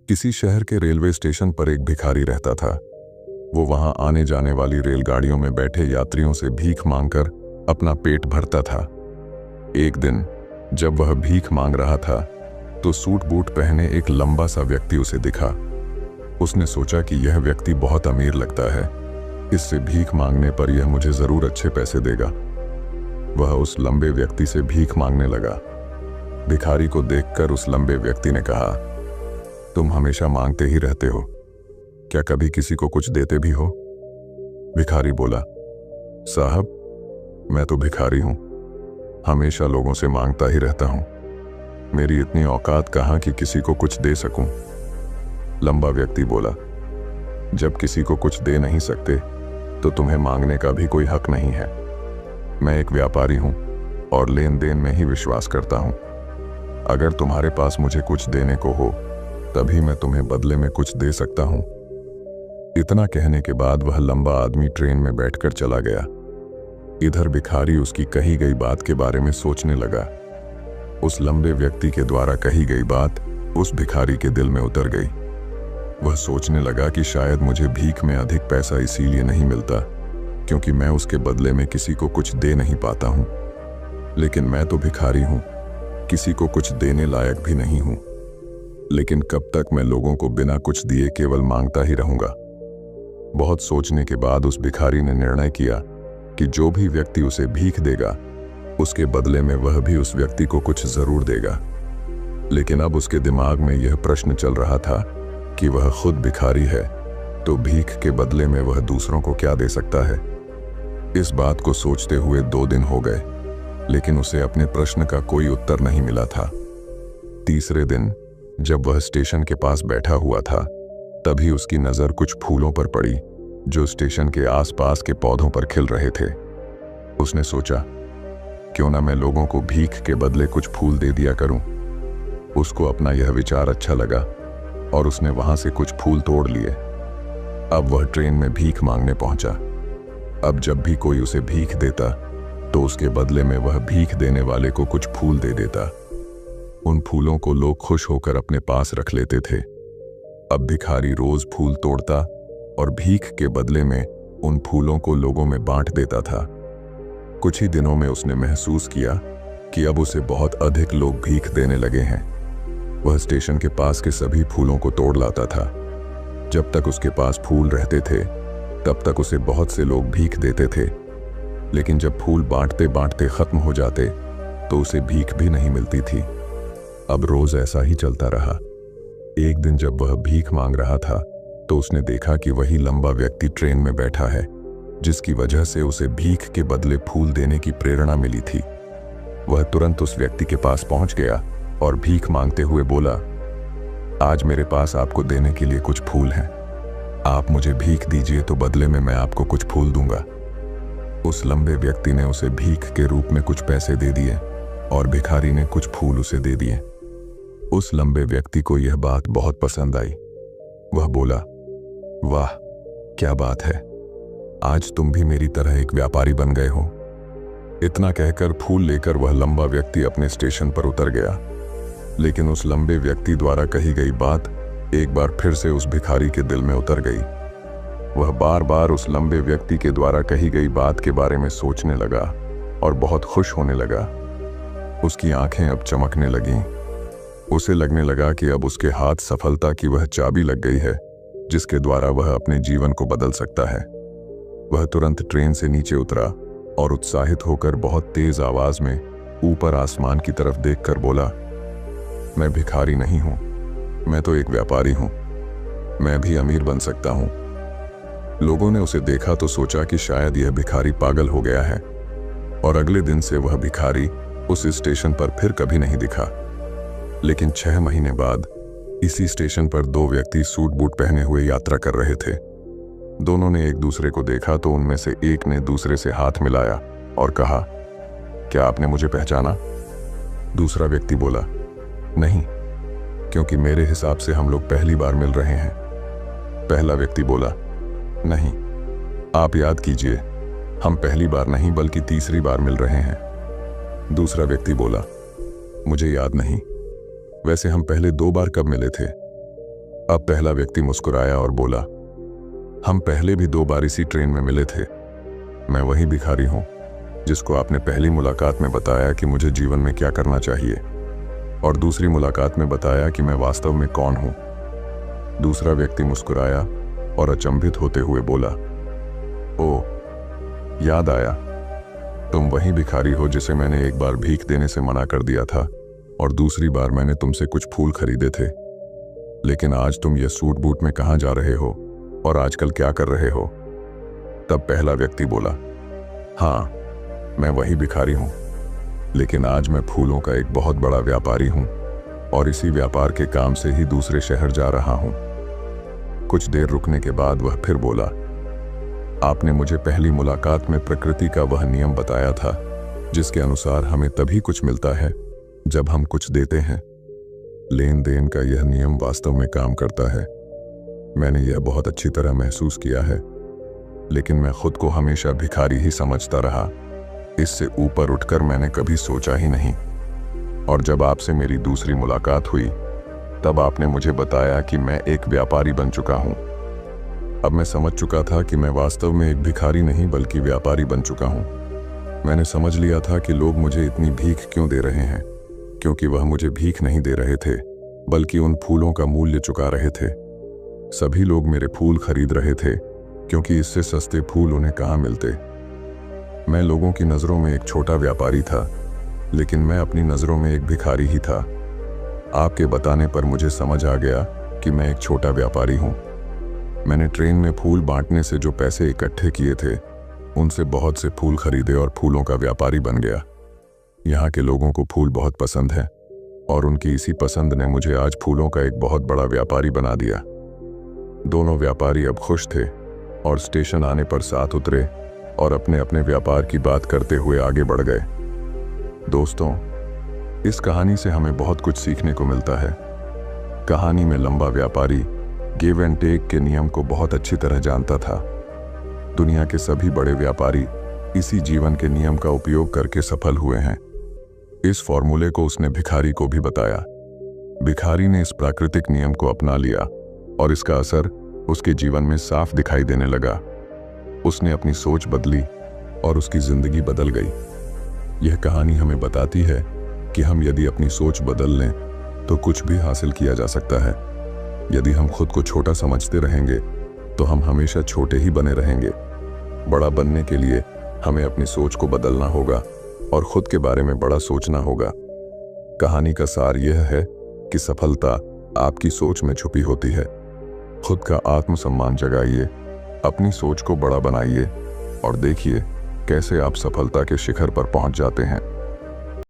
किसी शहर के रेलवे स्टेशन पर एक भिखारी रहता था। वो वहां आने जाने वाली रेलगाड़ियों में बैठे यात्रियों से भीख मांगकर अपना पेट भरता था। एक दिन जब वह भीख मांग रहा था तो सूट बूट पहने एक लंबा सा व्यक्ति उसे दिखा। उसने सोचा कि यह व्यक्ति बहुत अमीर लगता है, इससे भीख मांगने पर यह मुझे जरूर अच्छे पैसे देगा। वह उस लंबे व्यक्ति से भीख मांगने लगा। भिखारी को देखकर उस लंबे व्यक्ति ने कहा, तुम हमेशा मांगते ही रहते हो, क्या कभी किसी को कुछ देते भी हो? भिखारी बोला, साहब मैं तो भिखारी हूं, हमेशा लोगों से मांगता ही रहता हूं। मेरी इतनी औकात कहां कि किसी को कुछ दे सकूं। लंबा व्यक्ति बोला, जब किसी को कुछ दे नहीं सकते तो तुम्हें मांगने का भी कोई हक नहीं है। मैं एक व्यापारी हूं और लेन देन में ही विश्वास करता हूं। अगर तुम्हारे पास मुझे कुछ देने को हो तभी मैं तुम्हें बदले में कुछ दे सकता हूं। इतना कहने के बाद वह लंबा आदमी ट्रेन में बैठकर चला गया। इधर भिखारी उसकी कही गई बात के बारे में सोचने लगा। उस लंबे व्यक्ति के द्वारा कही गई बात उस भिखारी के दिल में उतर गई। वह सोचने लगा कि शायद मुझे भीख में अधिक पैसा इसीलिए नहीं मिलता क्योंकि मैं उसके बदले में किसी को कुछ दे नहीं पाता हूं। लेकिन मैं तो भिखारी हूं, किसी को कुछ देने लायक भी नहीं हूं। लेकिन कब तक मैं लोगों को बिना कुछ दिए केवल मांगता ही रहूंगा? बहुत सोचने के बाद उस भिखारी ने निर्णय किया कि जो भी व्यक्ति उसे भीख देगा उसके बदले में वह भी उस व्यक्ति को कुछ जरूर देगा। लेकिन अब उसके दिमाग में यह प्रश्न चल रहा था कि वह खुद भिखारी है तो भीख के बदले में वह दूसरों को क्या दे सकता है। इस बात को सोचते हुए 2 दिन हो गए, लेकिन उसे अपने प्रश्न का कोई उत्तर नहीं मिला था। तीसरे दिन जब वह स्टेशन के पास बैठा हुआ था तभी उसकी नजर कुछ फूलों पर पड़ी जो स्टेशन के आसपास के पौधों पर खिल रहे थे। उसने सोचा, क्यों ना मैं लोगों को भीख के बदले कुछ फूल दे दिया करूं। उसको अपना यह विचार अच्छा लगा और उसने वहां से कुछ फूल तोड़ लिए। अब वह ट्रेन में भीख मांगने पहुंचा। अब जब भी कोई उसे भीख देता तो उसके बदले में वह भीख देने वाले को कुछ फूल दे देता। उन फूलों को लोग खुश होकर अपने पास रख लेते थे। अब भिखारी रोज फूल तोड़ता और भीख के बदले में उन फूलों को लोगों में बांट देता था। कुछ ही दिनों में उसने महसूस किया कि अब उसे बहुत अधिक लोग भीख देने लगे हैं। वह स्टेशन के पास के सभी फूलों को तोड़ लाता था। जब तक उसके पास फूल रहते थे तब तक उसे बहुत से लोग भीख देते थे, लेकिन जब फूल बांटते बांटते खत्म हो जाते तो उसे भीख भी नहीं मिलती थी। अब रोज ऐसा ही चलता रहा। एक दिन जब वह भीख मांग रहा था तो उसने देखा कि वही लंबा व्यक्ति ट्रेन में बैठा है जिसकी वजह से उसे भीख के बदले फूल देने की प्रेरणा मिली थी। वह तुरंत उस व्यक्ति के पास पहुंच गया और भीख मांगते हुए बोला, आज मेरे पास आपको देने के लिए कुछ फूल हैं। आप मुझे भीख दीजिए तो बदले में मैं आपको कुछ फूल दूंगा। उस लंबे व्यक्ति ने उसे भीख के रूप में कुछ पैसे दे दिए और भिखारी ने कुछ फूल उसे दे दिए। उस लंबे व्यक्ति को यह बात बहुत पसंद आई। वह बोला, वाह क्या बात है, आज तुम भी मेरी तरह एक व्यापारी बन गए हो। इतना कहकर फूल लेकर वह लंबा व्यक्ति अपने स्टेशन पर उतर गया। लेकिन उस लंबे व्यक्ति द्वारा कही गई बात एक बार फिर से उस भिखारी के दिल में उतर गई। वह बार बार उस लंबे व्यक्ति के द्वारा कही गई बात के बारे में सोचने लगा और बहुत खुश होने लगा। उसकी आंखें अब चमकने लगीं। उसे लगने लगा कि अब उसके हाथ सफलता की वह चाबी लग गई है जिसके द्वारा वह अपने जीवन को बदल सकता है। वह तुरंत ट्रेन से नीचे उतरा और उत्साहित होकर बहुत तेज आवाज में ऊपर आसमान की तरफ देखकर बोला, मैं भिखारी नहीं हूं, मैं तो एक व्यापारी हूं, मैं भी अमीर बन सकता हूं। लोगों ने उसे देखा तो सोचा कि शायद यह भिखारी पागल हो गया है और अगले दिन से वह भिखारी उस स्टेशन पर फिर कभी नहीं दिखा। लेकिन 6 महीने बाद इसी स्टेशन पर 2 व्यक्ति सूट बूट पहने हुए यात्रा कर रहे थे। दोनों ने एक दूसरे को देखा तो उनमें से एक ने दूसरे से हाथ मिलाया और कहा, क्या आपने मुझे पहचाना? दूसरा व्यक्ति बोला, नहीं, क्योंकि मेरे हिसाब से हम लोग पहली बार मिल रहे हैं। पहला व्यक्ति बोला, नहीं, आप याद कीजिए, हम पहली बार नहीं बल्कि तीसरी बार मिल रहे हैं। दूसरा व्यक्ति बोला, मुझे याद नहीं, वैसे हम पहले 2 बार कब मिले थे? अब पहला व्यक्ति मुस्कुराया और बोला, हम पहले भी 2 बार इसी ट्रेन में मिले थे। मैं वही भिखारी हूं जिसको आपने पहली मुलाकात में बताया कि मुझे जीवन में क्या करना चाहिए, और दूसरी मुलाकात में बताया कि मैं वास्तव में कौन हूं। दूसरा व्यक्ति मुस्कुराया और अचंभित होते हुए बोला, ओ, याद आया, तुम वही भिखारी हो जिसे मैंने एक बार भीख देने से मना कर दिया था और दूसरी बार मैंने तुमसे कुछ फूल खरीदे थे। लेकिन आज तुम ये सूट बूट में कहाँ जा रहे हो और आजकल क्या कर रहे हो? तब पहला व्यक्ति बोला, हाँ, मैं वही भिखारी हूं, लेकिन आज मैं फूलों का एक बहुत बड़ा व्यापारी हूं और इसी व्यापार के काम से ही दूसरे शहर जा रहा हूं। कुछ देर रुकने के बाद वह फिर बोला, आपने मुझे पहली मुलाकात में प्रकृति का वह नियम बताया था जिसके अनुसार हमें तभी कुछ मिलता है जब हम कुछ देते हैं। लेन देन का यह नियम वास्तव में काम करता है। मैंने यह बहुत अच्छी तरह महसूस किया है, लेकिन मैं खुद को हमेशा भिखारी ही समझता रहा। इससे ऊपर उठकर मैंने कभी सोचा ही नहीं। और जब आपसे मेरी दूसरी मुलाकात हुई तब आपने मुझे बताया कि मैं एक व्यापारी बन चुका हूं। अब मैं समझ चुका था कि मैं वास्तव में एक भिखारी नहीं बल्कि व्यापारी बन चुका हूं। मैंने समझ लिया था कि लोग मुझे इतनी भीख क्यों दे रहे हैं, क्योंकि वह मुझे भीख नहीं दे रहे थे बल्कि उन फूलों का मूल्य चुका रहे थे। सभी लोग मेरे फूल खरीद रहे थे क्योंकि इससे सस्ते फूल उन्हें कहाँ मिलते। मैं लोगों की नज़रों में एक छोटा व्यापारी था, लेकिन मैं अपनी नज़रों में एक भिखारी ही था। आपके बताने पर मुझे समझ आ गया कि मैं एक छोटा व्यापारी हूँ। मैंने ट्रेन में फूल बांटने से जो पैसे इकट्ठे किए थे उनसे बहुत से फूल खरीदे और फूलों का व्यापारी बन गया। यहाँ के लोगों को फूल बहुत पसंद है और उनकी इसी पसंद ने मुझे आज फूलों का एक बहुत बड़ा व्यापारी बना दिया। दोनों व्यापारी अब खुश थे और स्टेशन आने पर साथ उतरे और अपने अपने व्यापार की बात करते हुए आगे बढ़ गए। दोस्तों, इस कहानी से हमें बहुत कुछ सीखने को मिलता है। कहानी में लंबा व्यापारी गिव एंड टेक के नियम को बहुत अच्छी तरह जानता था। दुनिया के सभी बड़े व्यापारी इसी जीवन के नियम का उपयोग करके सफल हुए हैं। इस फॉर्मूले को उसने भिखारी को भी बताया। भिखारी ने इस प्राकृतिक नियम को अपना लिया और इसका असर उसके जीवन में साफ दिखाई देने लगा। उसने अपनी सोच बदली और उसकी जिंदगी बदल गई। यह कहानी हमें बताती है कि हम यदि अपनी सोच बदल लें तो कुछ भी हासिल किया जा सकता है। यदि हम खुद को छोटा समझते रहेंगे तो हम हमेशा छोटे ही बने रहेंगे। बड़ा बनने के लिए हमें अपनी सोच को बदलना होगा और खुद के बारे में बड़ा सोचना होगा। कहानी का सार यह है कि सफलता आपकी सोच में छुपी होती है। खुद का आत्मसम्मान जगाइए, अपनी सोच को बड़ा बनाइए और देखिए कैसे आप सफलता के शिखर पर पहुंच जाते हैं।